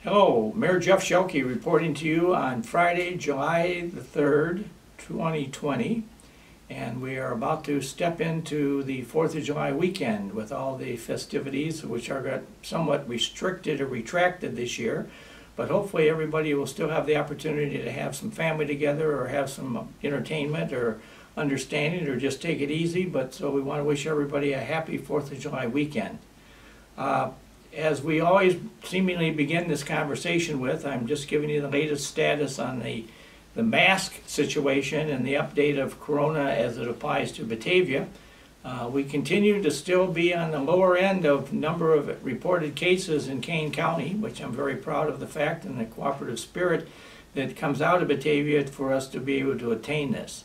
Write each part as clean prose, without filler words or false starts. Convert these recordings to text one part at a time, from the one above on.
Hello, Mayor Jeff Schielke reporting to you on Friday, July the 3rd, 2020. And we are about to step into the 4th of July weekend with all the festivities, which are somewhat restricted or retracted this year. But hopefully everybody will still have the opportunity to have some family together or have some entertainment or understanding or just take it easy. But so we want to wish everybody a happy 4th of July weekend. As we always seemingly begin this conversation with, I'm just giving you the latest status on the mask situation and the update of Corona as it applies to Batavia. We continue to still be on the lower end of number of reported cases in Kane County, which I'm very proud of the fact and the cooperative spirit that comes out of Batavia for us to be able to attain this.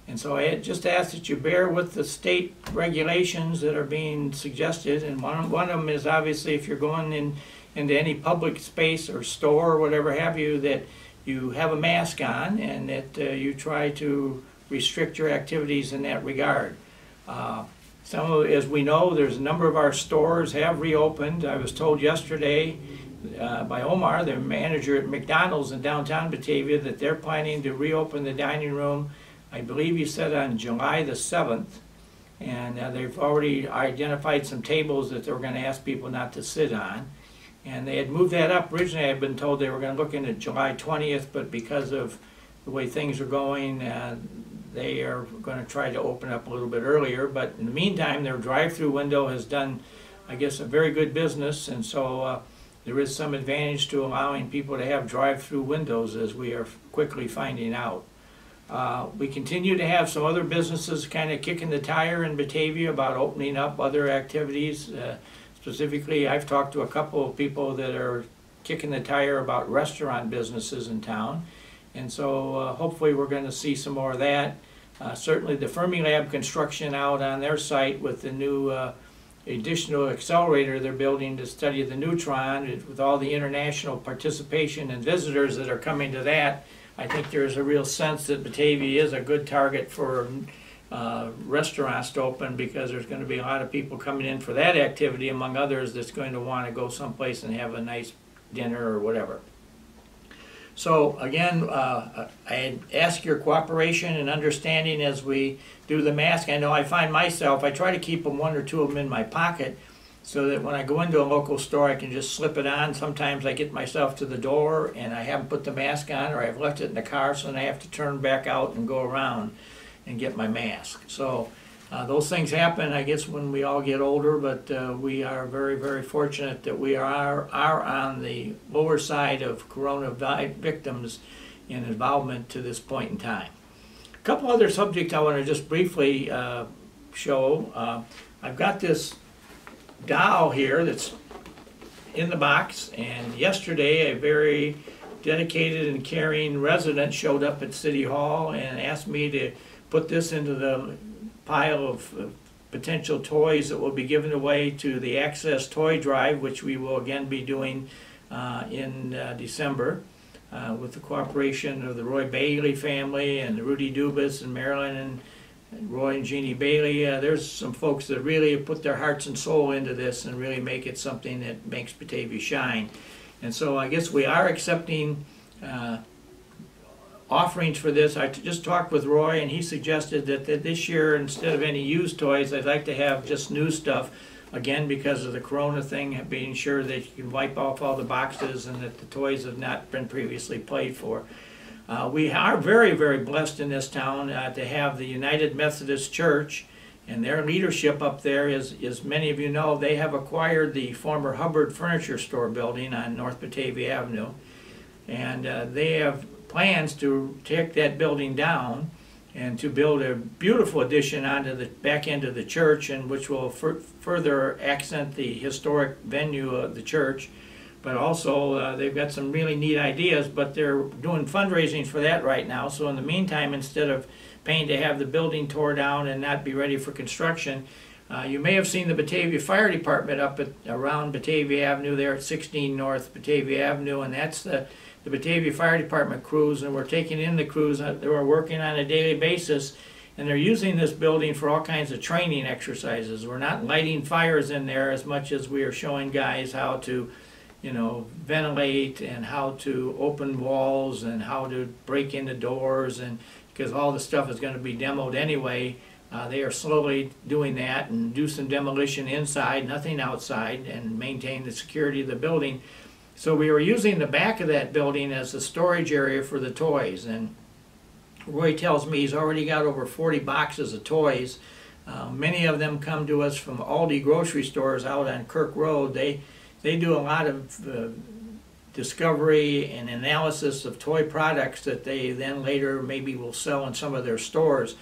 And so I just ask that you bear with the state regulations that are being suggested. And one of them is obviously if you're going into any public space or store or whatever have you, that you have a mask on and that you try to restrict your activities in that regard. As we know, there's a number of our stores have reopened. I was told yesterday by Omar, the manager at McDonald's in downtown Batavia, that they're planning to reopen the dining room, I believe he said on July the 7th, and they've already identified some tables that they were going to ask people not to sit on. And they had moved that up. Originally I had been told they were going to look into July 20th, but because of the way things are going, they are going to try to open up a little bit earlier. But in the meantime, their drive-through window has done, I guess, a very good business, and so there is some advantage to allowing people to have drive-through windows, as we are quickly finding out. We continue to have some other businesses kind of kicking the tire in Batavia about opening up other activities. Specifically, I've talked to a couple of people that are kicking the tire about restaurant businesses in town. And so hopefully we're going to see some more of that. Certainly the Fermilab construction out on their site with the new additional accelerator they're building to study the neutron, with all the international participation and visitors that are coming to that. I think there's a real sense that Batavia is a good target for restaurants to open, because there's going to be a lot of people coming in for that activity, among others, that's going to want to go someplace and have a nice dinner or whatever. So again, I ask your cooperation and understanding as we do the mask. I know I find myself, I try to keep them, one or two of them in my pocket, so that when I go into a local store I can just slip it on. Sometimes I get myself to the door and I haven't put the mask on, or I've left it in the car, so then I have to turn back out and go around and get my mask. So those things happen, I guess, when we all get older, but we are very, very fortunate that we are on the lower side of corona victims in involvement to this point in time. A couple other subjects I want to just briefly show. I've got this doll here that's in the box, and yesterday a very dedicated and caring resident showed up at City Hall and asked me to put this into the pile of potential toys that will be given away to the Access Toy Drive, which we will again be doing in December with the cooperation of the Roy Bailey family and Rudy Dubas and Marilyn and Roy and Jeannie Bailey. There's some folks that really have put their hearts and soul into this and really make it something that makes Batavia shine. And so I guess we are accepting offerings for this. I just talked with Roy, and he suggested that this year, instead of any used toys, I'd like to have just new stuff, again because of the corona thing, being sure that you can wipe off all the boxes and that the toys have not been previously played for. We are very, very blessed in this town to have the United Methodist Church, and their leadership up there is, as many of you know, they have acquired the former Hubbard Furniture Store building on North Batavia Avenue, and they have plans to take that building down and to build a beautiful addition onto the back end of the church, and which will further accent the historic venue of the church. But also they've got some really neat ideas, but they're doing fundraising for that right now. So in the meantime, instead of paying to have the building tore down and not be ready for construction, you may have seen the Batavia Fire Department up around Batavia Avenue there at 16 North Batavia Avenue, and that's the Batavia Fire Department crews, and we're taking in the crews that are working on a daily basis, and they're using this building for all kinds of training exercises. We're not lighting fires in there as much as we are showing guys how to you know, ventilate and how to open walls and how to break into doors, and because all the stuff is going to be demoed anyway. They are slowly doing that and do some demolition inside, nothing outside, and maintain the security of the building. So we were using the back of that building as a storage area for the toys, and Roy tells me he's already got over 40 boxes of toys. Many of them come to us from Aldi grocery stores out on Kirk Road. They do a lot of discovery and analysis of toy products that they then later maybe will sell in some of their stores.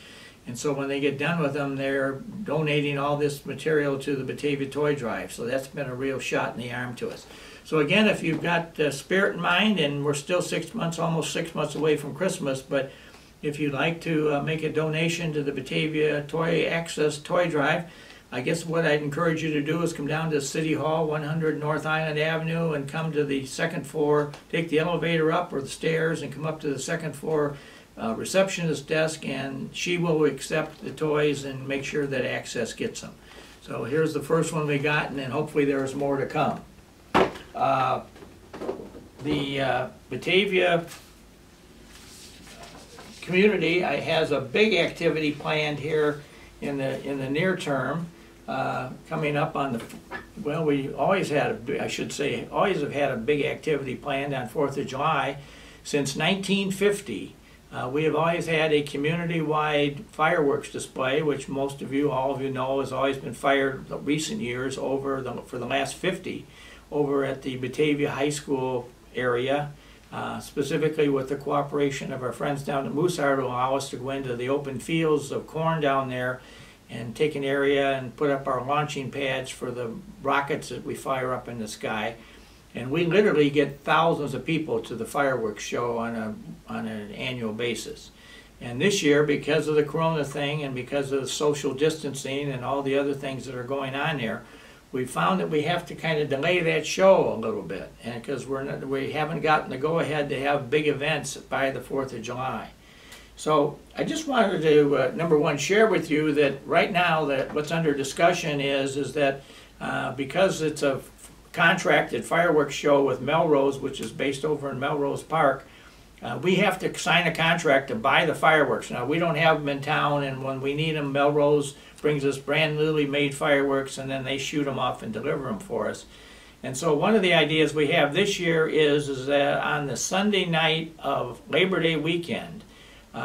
And so when they get done with them, they're donating all this material to the Batavia Toy Drive. So that's been a real shot in the arm to us. So again, if you've got spirit in mind, and we're still 6 months, almost 6 months away from Christmas, but if you'd like to make a donation to the Batavia Toy Access Toy Drive, I guess what I'd encourage you to do is come down to City Hall, 100 North Island Avenue, and come to the second floor, take the elevator up or the stairs and come up to the second floor receptionist desk, and she will accept the toys and make sure that Access gets them. So here's the first one we got, and then hopefully there's more to come. The Batavia community has a big activity planned here in the near term, coming up on the, well, we always had I should say always have had a big activity planned on 4th of July. Since 1950, we have always had a community-wide fireworks display, which most of you, all of you know, has always been fired recent years for the last 50 over at the Batavia High School area. Specifically with the cooperation of our friends down at Mooseheart, who allow us to go into the open fields of corn down there and take an area and put up our launching pads for the rockets that we fire up in the sky. And we literally get thousands of people to the fireworks show on an annual basis. And this year, because of the corona thing and because of the social distancing and all the other things that are going on there, we found that we have to kind of delay that show a little bit, and because we haven't gotten the go-ahead to have big events by the 4th of July. So I just wanted to, number one, share with you that right now that what's under discussion is that because it's a contracted fireworks show with Melrose, which is based over in Melrose Park, we have to sign a contract to buy the fireworks. Now, we don't have them in town, and when we need them, Melrose brings us brand newly made fireworks, and then they shoot them off and deliver them for us. And so one of the ideas we have this year is that on the Sunday night of Labor Day weekend,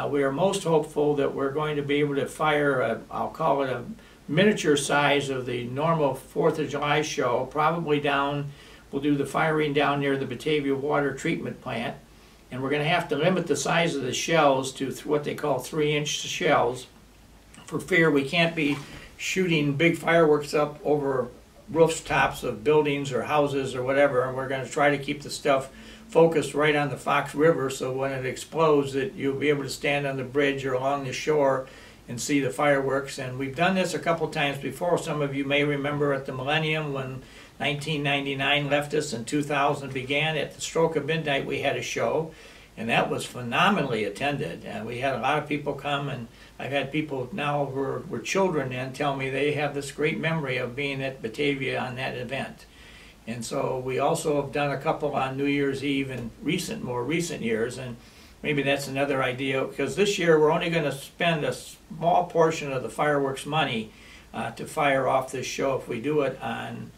we are most hopeful that we're going to be able to fire, I'll call it a miniature size of the normal 4th of July show, probably down, we'll do the firing down near the Batavia Water Treatment Plant. And we're going to have to limit the size of the shells to what they call 3-inch shells, for fear we can't be shooting big fireworks up over rooftops of buildings or houses or whatever. And we're going to try to keep the stuff focused right on the Fox River, so when it explodes that you'll be able to stand on the bridge or along the shore and see the fireworks. And we've done this a couple times before. Some of you may remember at the Millennium when 1999 left us and 2000 began. At the stroke of midnight we had a show, and that was phenomenally attended, and we had a lot of people come, and I've had people now who were children and tell me they have this great memory of being at Batavia on that event. And so we also have done a couple on New Year's Eve in more recent years, and maybe that's another idea, because this year we're only going to spend a small portion of the fireworks money to fire off this show if we do it on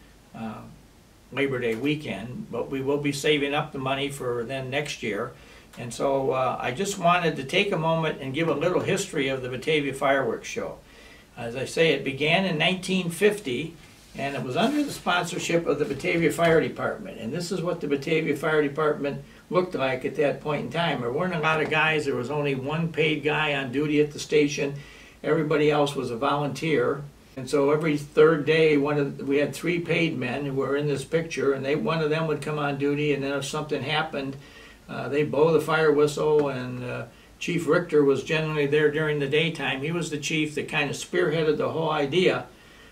Labor Day weekend, but we will be saving up the money for then next year. And so I just wanted to take a moment and give a little history of the Batavia Fireworks Show. As I say, it began in 1950, and it was under the sponsorship of the Batavia Fire Department. And this is what the Batavia Fire Department looked like at that point in time. There weren't a lot of guys. There was only one paid guy on duty at the station. Everybody else was a volunteer. And so every third day, we had 3 paid men who were in this picture, and one of them would come on duty, and then if something happened, they'd blow the fire whistle, and Chief Richter was generally there during the daytime. He was the chief that kind of spearheaded the whole idea.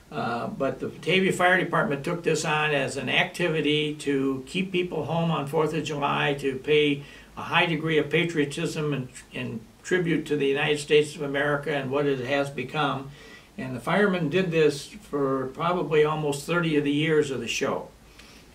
But the Batavia Fire Department took this on as an activity to keep people home on 4th of July, to pay a high degree of patriotism and tribute to the United States of America and what it has become. And the firemen did this for probably almost 30 of the years of the show.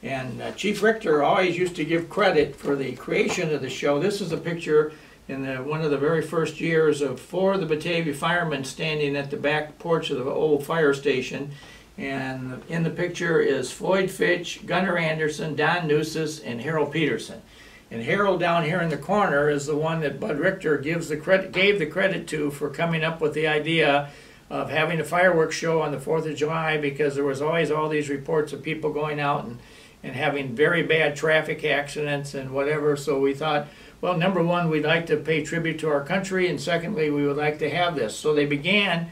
And Chief Richter always used to give credit for the creation of the show. This is a picture in one of the very first years of 4 of the Batavia firemen standing at the back porch of the old fire station. And in the picture is Floyd Fitch, Gunnar Anderson, Don Newsis, and Harold Peterson. And Harold down here in the corner is the one that Bud Richter gave the credit to for coming up with the idea of having a fireworks show on the 4th of July, because there was always all these reports of people going out and having very bad traffic accidents and whatever. So we thought, well, number one, we'd like to pay tribute to our country, and secondly, we would like to have this. So they began,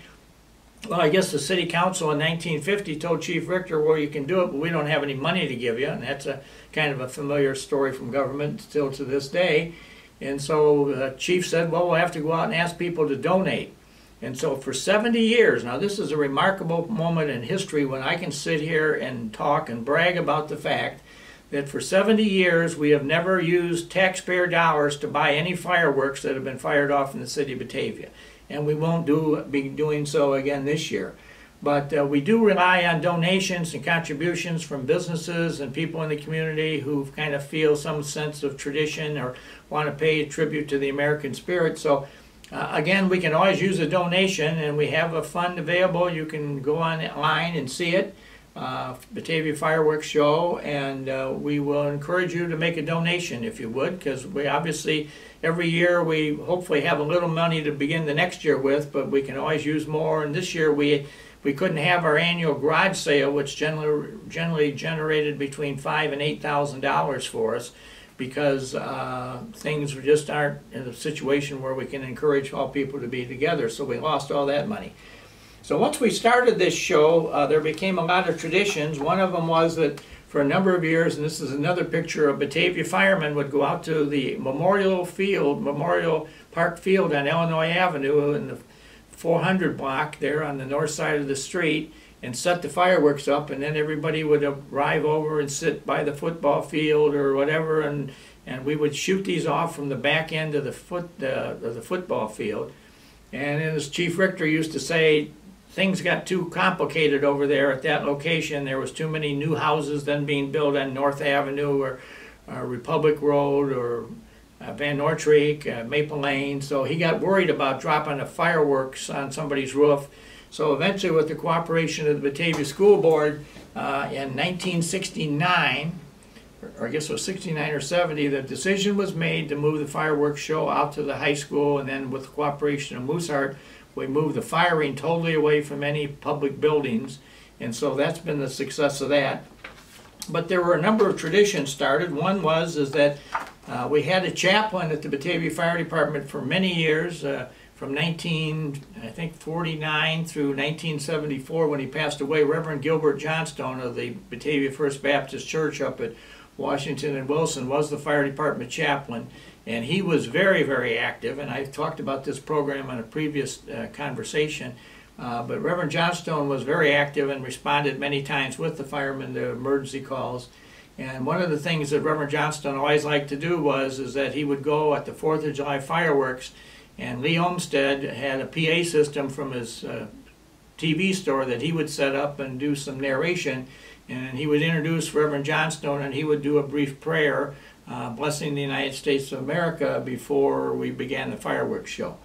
well, I guess the city council in 1950 told Chief Richter, well, you can do it, but we don't have any money to give you. And that's a kind of a familiar story from government still to this day. And so the chief said, well, we'll have to go out and ask people to donate. And so for 70 years, now this is a remarkable moment in history when I can sit here and talk and brag about the fact that for 70 years we have never used taxpayer dollars to buy any fireworks that have been fired off in the city of Batavia. And we won't be doing so again this year. But we do rely on donations and contributions from businesses and people in the community who kind of feel some sense of tradition or want to pay a tribute to the American spirit. So again, we can always use a donation, and we have a fund available. You can go online and see it, Batavia Fireworks Show, and we will encourage you to make a donation if you would, because we obviously, every year we hopefully have a little money to begin the next year with, but we can always use more. And this year we couldn't have our annual garage sale, which generally generated between $5,000 and $8,000 for us, because things just aren't in a situation where we can encourage all people to be together. So we lost all that money. So once we started this show, there became a lot of traditions. One of them was that for a number of years, and this is another picture of Batavia firemen, would go out to the Memorial Park Field on Illinois Avenue in the 400 block there on the north side of the street, and set the fireworks up, and then everybody would arrive over and sit by the football field or whatever, and we would shoot these off from the back end of the football field. And as Chief Richter used to say, things got too complicated over there at that location. There was too many new houses then being built on North Avenue or Republic Road or Van Noordtreek, Maple Lane. So he got worried about dropping the fireworks on somebody's roof. So eventually, with the cooperation of the Batavia School Board, in 1969, or I guess it was 69 or 70, the decision was made to move the fireworks show out to the high school, and then with the cooperation of Mooseheart, we moved the firing totally away from any public buildings, and so that's been the success of that. But there were a number of traditions started. One was that we had a chaplain at the Batavia Fire Department for many years, from 1949 through 1974, when he passed away. Reverend Gilbert Johnstone of the Batavia First Baptist Church up at Washington and Wilson was the fire department chaplain, and he was very, very active. And I've talked about this program on a previous conversation, but Reverend Johnstone was very active and responded many times with the firemen to emergency calls. And one of the things that Reverend Johnstone always liked to do is that he would go at the 4th of July fireworks. And Lee Olmsted had a PA system from his TV store that he would set up and do some narration. And he would introduce Reverend Johnstone, and he would do a brief prayer blessing the United States of America before we began the fireworks show.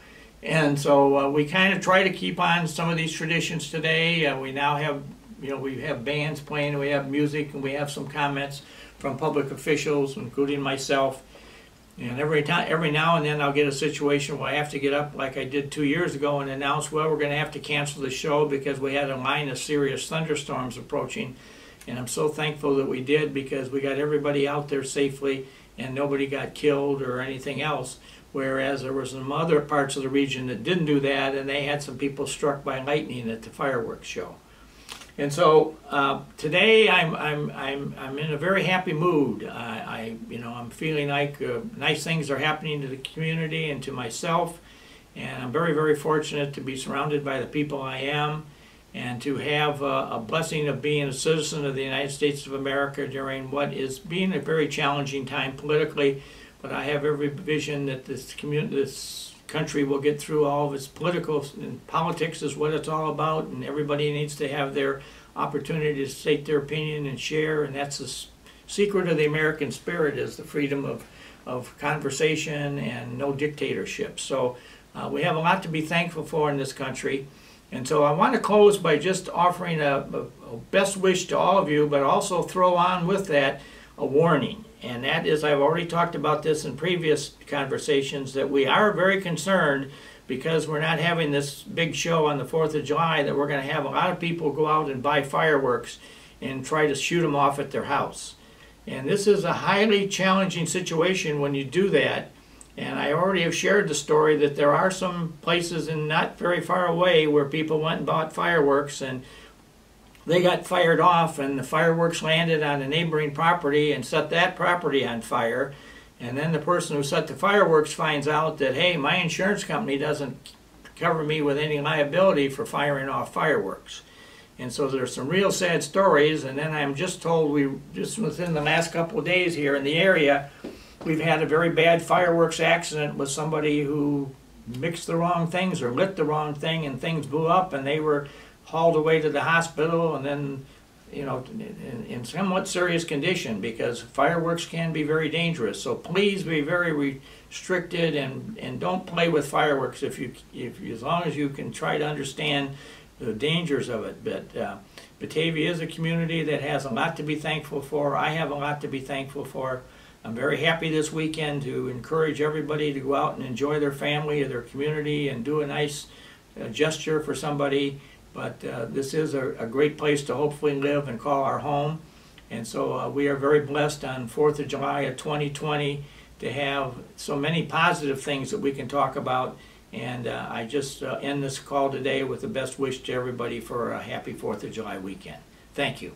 And so we kind of try to keep on some of these traditions today. We now have, we have bands playing, and we have music, and we have some comments from public officials, including myself. And every now and then I'll get a situation where I have to get up like I did 2 years ago and announce, well, we're going to have to cancel the show because we had a line of serious thunderstorms approaching. And I'm so thankful that we did, because we got everybody out there safely and nobody got killed or anything else. Whereas there were some other parts of the region that didn't do that, and they had some people struck by lightning at the fireworks show. And so today I'm in a very happy mood. I'm feeling like nice things are happening to the community and to myself, and I'm very, very fortunate to be surrounded by the people I am, and to have a blessing of being a citizen of the United States of America during what is being a very challenging time politically. But I have every vision that this country will get through all of its politics is what it's all about, and everybody needs to have their opportunity to state their opinion and share, and that's secret of the American spirit is the freedom of conversation and no dictatorship. So we have a lot to be thankful for in this country. And so I want to close by just offering a best wish to all of you, but also throw on with that a warning. And that is, I've already talked about this in previous conversations, that we are very concerned because we're not having this big show on the 4th of July, that we're going to have a lot of people go out and buy fireworks and try to shoot them off at their house. And this is a highly challenging situation when you do that. And I already have shared the story that there are some places in not very far away where people went and bought fireworks and they got fired off, and the fireworks landed on a neighboring property and set that property on fire. And then the person who set the fireworks finds out that, hey, my insurance company doesn't cover me with any liability for firing off fireworks. And so there's some real sad stories. And then I'm just told, we just within the last couple of days here in the area, we've had a very bad fireworks accident with somebody who mixed the wrong things or lit the wrong thing, and things blew up, and they were hauled away to the hospital, and then, you know, in somewhat serious condition, because fireworks can be very dangerous. So please be very restricted and don't play with fireworks if as long as you can try to understand the dangers of it. But Batavia is a community that has a lot to be thankful for. I have a lot to be thankful for. I'm very happy this weekend to encourage everybody to go out and enjoy their family or their community and do a nice gesture for somebody. But this is a great place to hopefully live and call our home. And so we are very blessed on 4th of July of 2020 to have so many positive things that we can talk about. And I just end this call today with the best wish to everybody for a happy 4th of July weekend. Thank you.